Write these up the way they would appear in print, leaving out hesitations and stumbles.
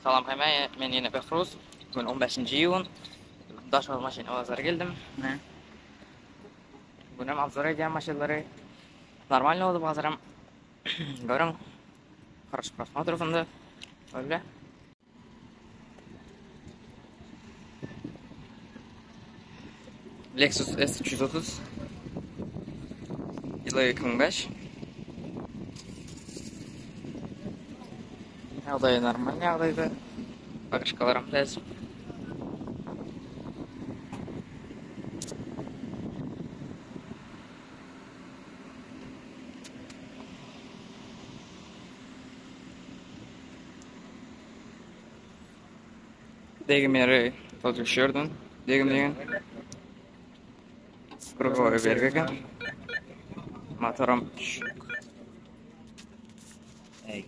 Salam Həməyə, mən yine Bəxruz. Bugün 15 iyun. Daşov maşını bazara geldim. Bugün hem obzor edeceğim maşinleri. Normal oldu bazarım. Görün. Хорошо просмотров. Öyle. Lexus S330. Yılı 2005. Yağdayı normal yağdaydı. Bakışkalarım lazım. Degim yeri çalışıyordun. Degim degen. Krugoy bergegen. Motorum şok. Ey.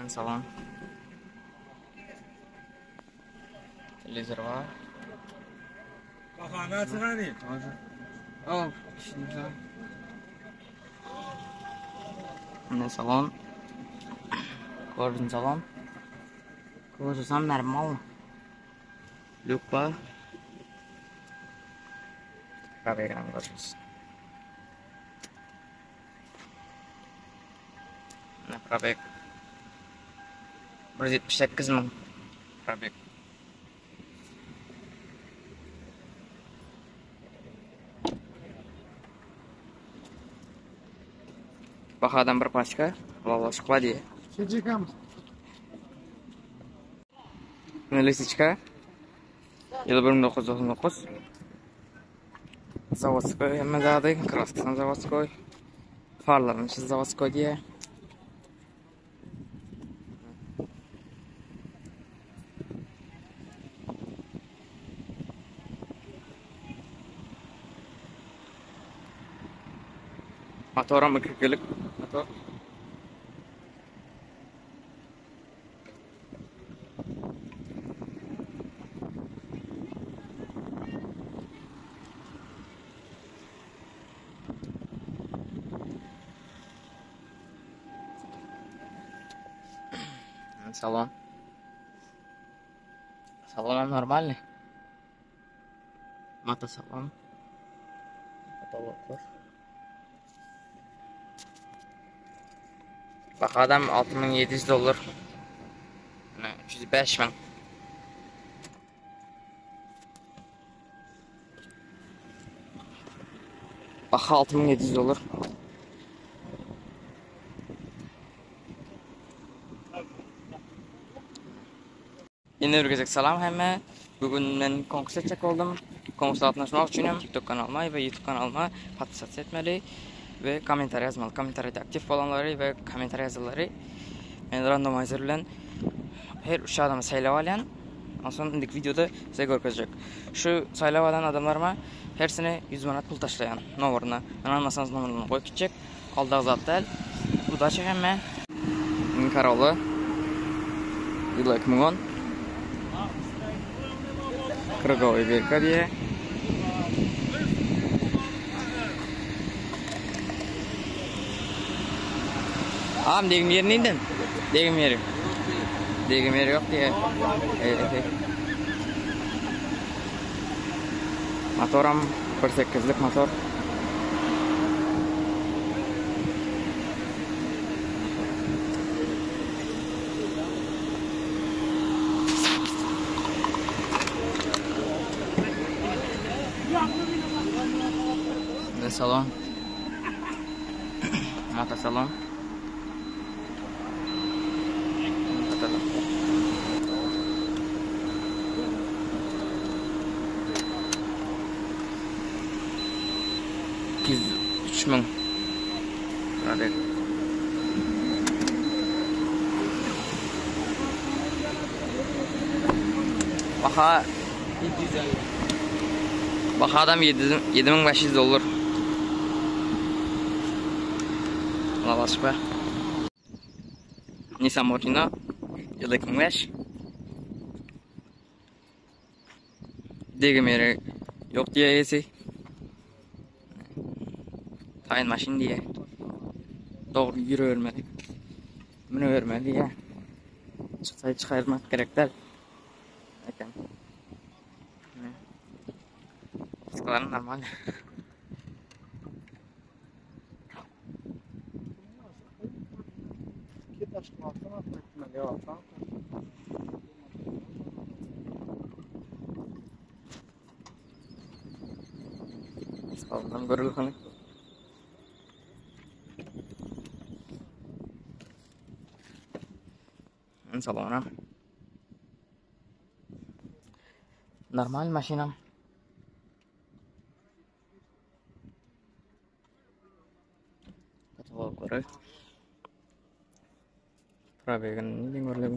En salon. Televizor var. Kafana çıkarayım. Oh, şimdi. Ne salon? Gördün salon. Kocasan normal. Lupa. Kameran görürüz. Ne probek? 178 ming probek. Bahadan bir paçka. Lavaş diye. Çekeceğim. Lisichka. Yılı 1999. Zavodskoy hemen zadı. Kraskasın Zavodskoy. Farların için Zavodskoy diye. Motorum 42'lik motor. Salon. Salon normal. Mata salon. Kataloglar. Bak adam $6,700. Yani 305 bin. Bak $6,700. Yine örgecek salam hemen. Bugün ben konkurs edecek oldum. Konkursa atlaşmak için TikTok kanalıma ve YouTube kanalıma patisat etmeli ve komentar yazmalı. Komentarda aktif olanları ve komentar yazıları ben randomizer ile her üç adamı saylab alayan. Ondan sonra indik videoda size görkezecek. Şu saylab alan adamlarıma her sene 100 manat pul taşlayan numarına. Ben almasanız numarını koyup gidecek. Aldığı zat değil. Bu da çek hemen. Karalı. Yılı 2010. Krugoy berka diye. Ağam degim yeri neyden? Degim yeri. Degim yeri yok diye. Evet. Motorum 1.8'lik motor. Ve salon. Mata salon. Katalog. $3,000. Hadi. Baha adam $7,500. Allah başka. Nissan Mortina. Yılı 2005. Degmeri yok diye esi. Tayin maşin diye. Doğru yürü vermeli. Bunu vermeli diye. Çıksayı çıkarmak gerekler. Ekan. Sıkılarım normal. Sıkılarım görülür kanı. Salonam. Normal maşinam. Katalogları. Pробегін неден көрілігім.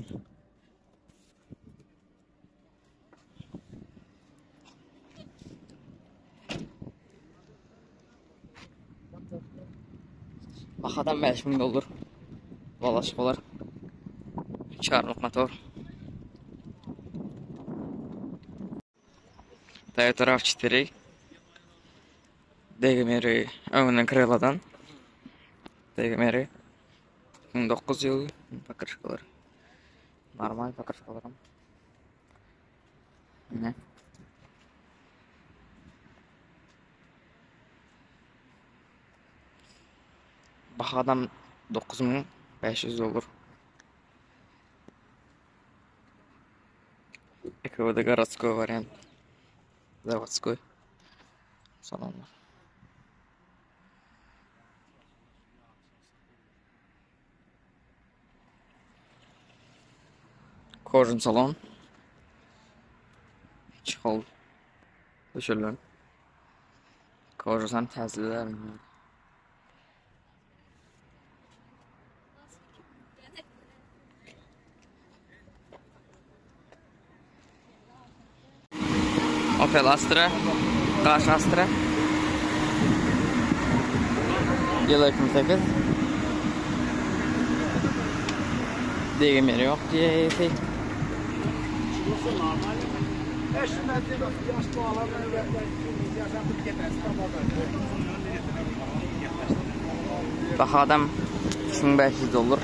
Baxadan 5000 doldur. Valaşıq olar. 2 armıq motor. Toyota RAV4. Degmeri önündən kreladan. Degmeri 2009 yılı pakırışkalar. Normal pakırışkalarım. Ne? Baxadan 9500 olur. Eko'da городской variant. Заводской. Salonlar. Kojun salon. Çal. Düşürülür. Kojusan təzliler. Opel Astra. Karşı Astra. Yıl 2008. Degmeri yok diye şey. Bak adam 2500 olur.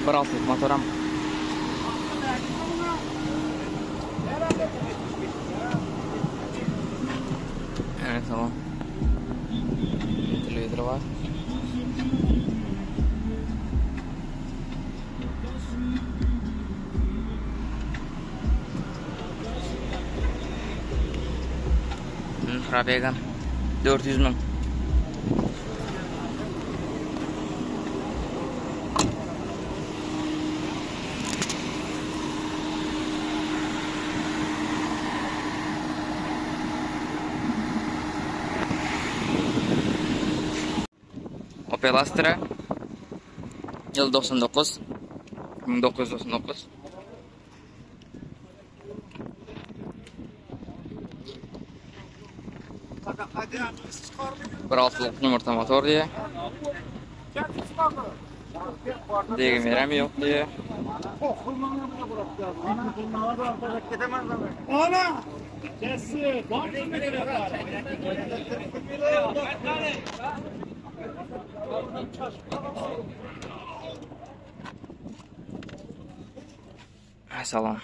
1.6 motoram. Evet tamam. Televizör var. Pробегам 400 000. Opel Astra yıl 99 1999. Bir altılık yumurta motor diye. Degmerim yok diye. Ana! Sesi! Salam.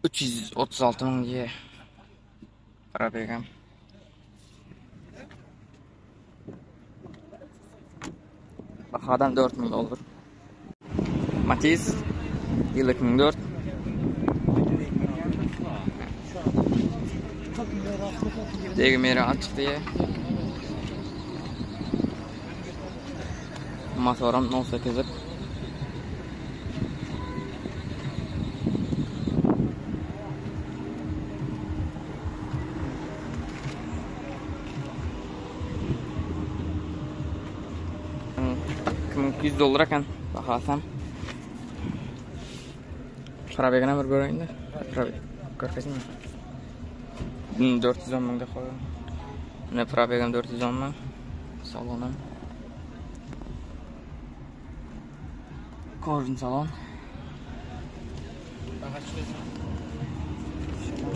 $336 diye para vereceğim. Bahadan 4000 olur. Matiz yıl 2004. Degmeri açık diye. Motorum 18. $5200 ekan bahasam. Probegini bir ko'raylik. Probeg. Ko'rasizmi? 410 mingda qo'ydim. Mana probegim 410 ming. Salonim. Ko'rin salon.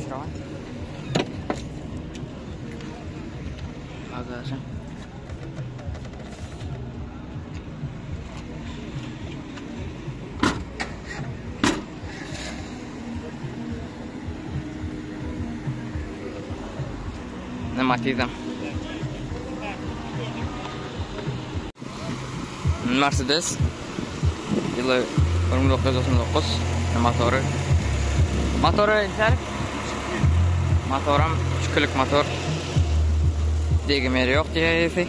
Şuradan. Bagajım. Ne matizm. Mercedes. Yılı 1999. Motoru. Motoru ise motorum küçük motor. Degimeri yok diyeydi.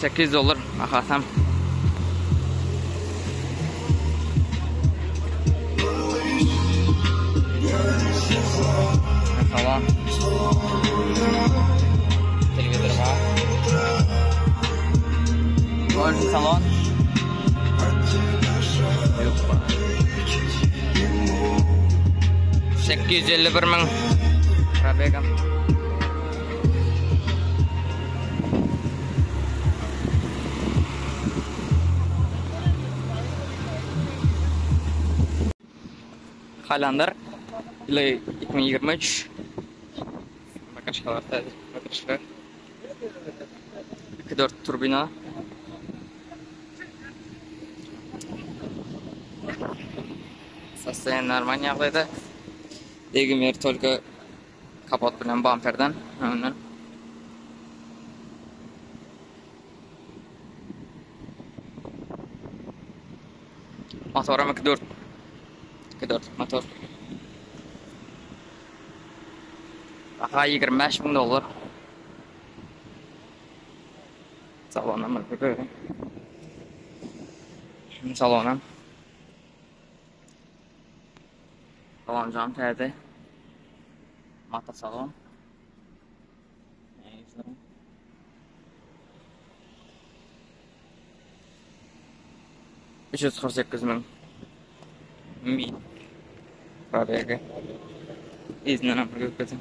$800 bahasam. Salon. Televizor var. Ko'rin salon. Yok. 851 ming. Probegam. Highlander yılı 2023. Bagajlarda 2.4 turbina. Sostoyan normal yağdaydı. Degimeri только kapot bilen bumperden. Ondan. Motorum 2.4 motor. Baha $25,000. Salonum böyle. Şimdi salonum. Salon cam terdi. Mata salon. Neyse. $348,000. Mil. Probega. İzlenem gökbeten.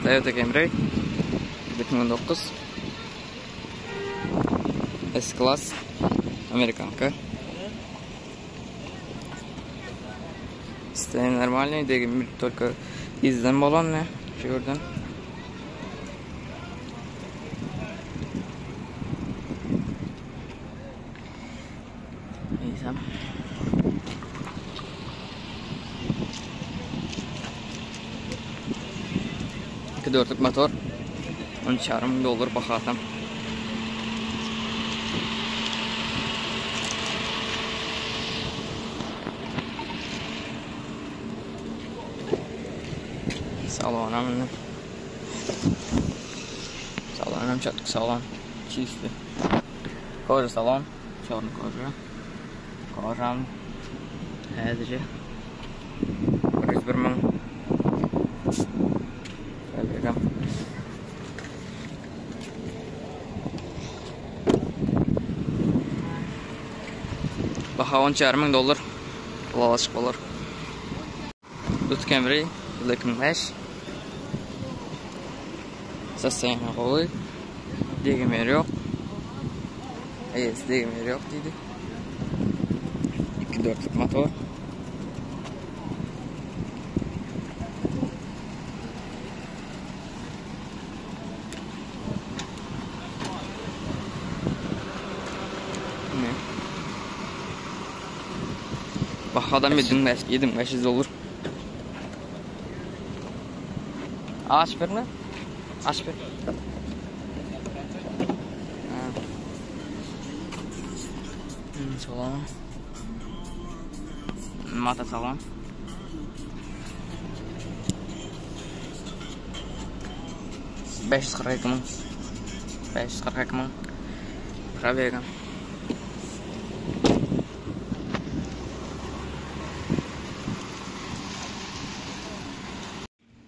Toyota Camry 2009 S-Class Amerikanka. Стоим нормальный, двигатель только издан баллонный, шигурдан. İyisem. İki dörtlük motor. $13,500 bahasam. Salonum çok salon. Чистый. Кожа салон. Черная кожа. Кожам. Hədəcə. 101 min. Şöyle baha $10,000. Laşıq olur. Dut Camry 2005. Sostoyan qo'y. Degimeri yo'q. Degimeri yo'q deydi. 2.4'lük motor. Bak adam 7500 olur. Aç bir mi? Aç bir. Salam. Mata salam. Beş yüz kırk iki min. 542 min. Pробегом.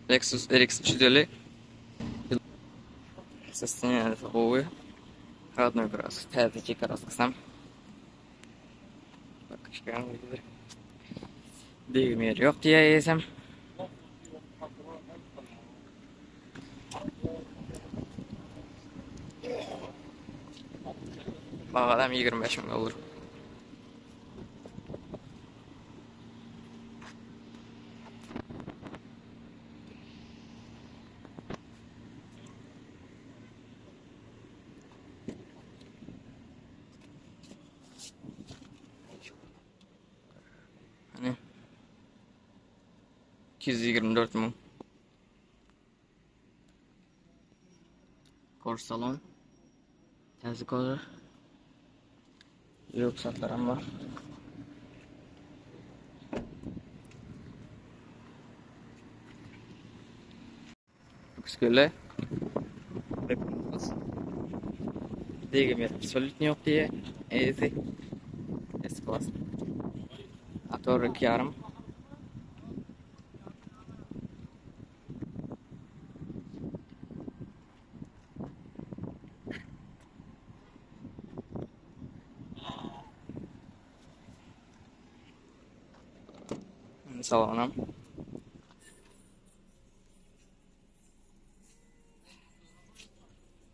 Lexus RX 400. Состояние такое. Родной краски. Это те краски сам. Bakışkan gidilir. Değmir yok diye yesem. Bağlam 25 min olur. Hani 224 min. Kors salon. Təzyiq olur. Yok satlarım var. Skulle. Değmir absolut yok diye. Easy. S-Class. Atör 2,5. Salonum.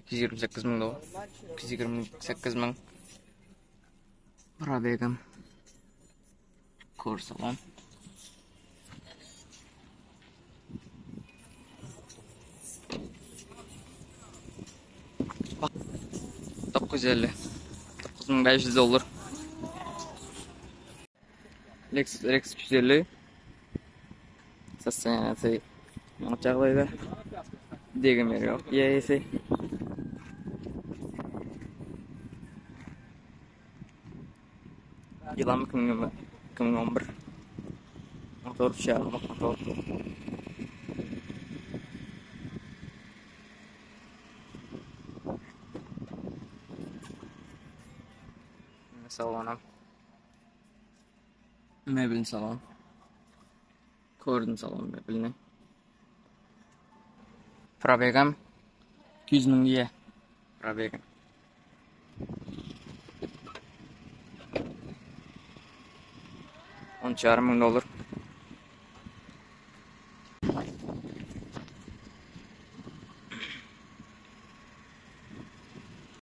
$228 min. 228 min. Pробегом. Kors salon. Bak. 950. 9500 olur. Lexus RX 350. Состояние жағдайда. Değmir yok. Yesi. Yılan 2011. Motor çağırmak motor. Salonum. Meblin salon. Kordun salon meblini. Pробегом 200 min diye. Pробегом. $10,5 min olur.